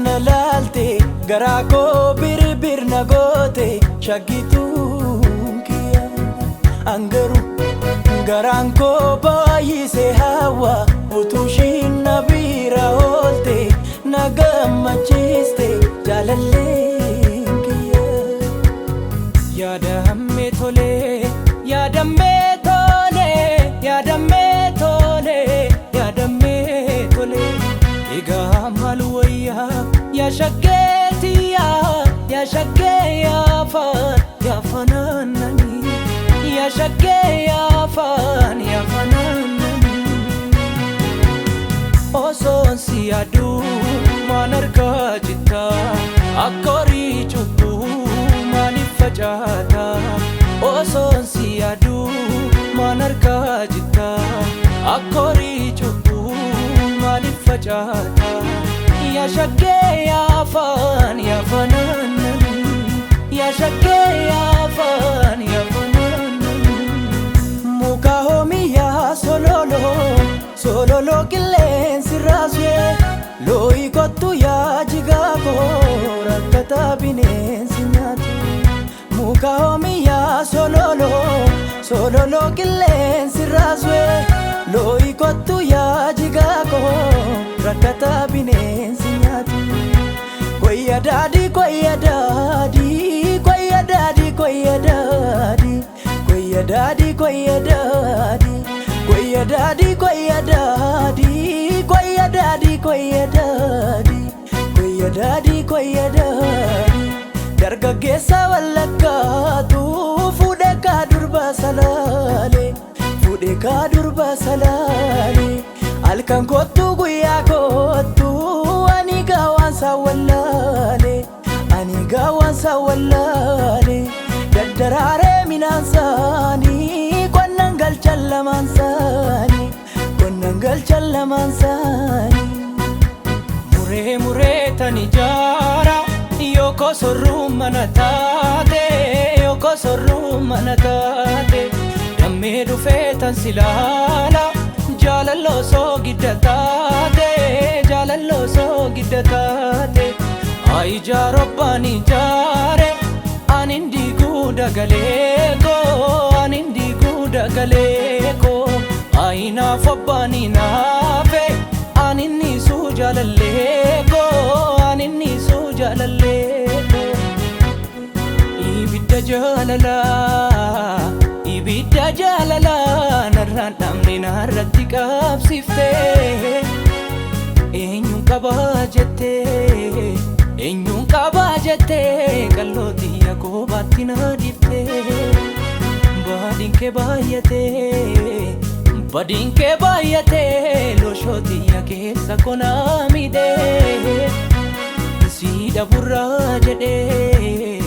na laalte garaa koo birbir na goote shaggituun kiyya angaru garaan koo baay'isee hawa utuu ishiin na bira oolte na gammachiiste jaalalleen kiyya yaadammee tolee yaadammee tolee yaadammee tolee yaadammee tolee egaa maal wayyaa yaa shaggeetiya yaa shaggee yaafanannani yaa shaggee yaafanannani osoon si yaaduu maan argaa jirta akka horii cubbuu maaliif facaata osoon si yaaduu maan argaa jirta akka horii cubbuu maaliif facaata yaa shaggee yaafanannani yaa shaggee yaafanannani muka homiyaa sololo qilleensi raasee looyi kottu yaa jigaa koo rakkata bineensi nyaatu muka homiyaa sololo qilleensi raasee looyi kottu yaa jigaa koo rakkata bineensi nyaatu koyya daadii koyya daadii koyya daadii koyya daadii koyya daadii koyya daadii koyya daadii koyya daadii koyya daadii koyya daadii koyya daadii koyya daadii dargaggeessa wallakkaatu fuudhee kaa durba salaalee fuudhee kaa durba salaalee halkan kottu guyyaa kottu ani gaawwansa wallaalee daddaraaree minaansaanii qonnan galchan lamaansaanii muree tan ijaara yoko sorruu mana taate dammee dhufee tan silaala jaalalloo soo gidda taate ijaaro abbaan ijaare anin diiguu dagalee koo ayinaaf abbaan inaafe anin niisuu jaalallee koo ibidda jaalalaa narraan dhabne narratti qabsiiftee eenyuun qabaa jettee qal'ootii yakoobaatti na dhiiftee badiin kee baay'atee looshootii keessa konaa miidhee si dhaburraa jedhee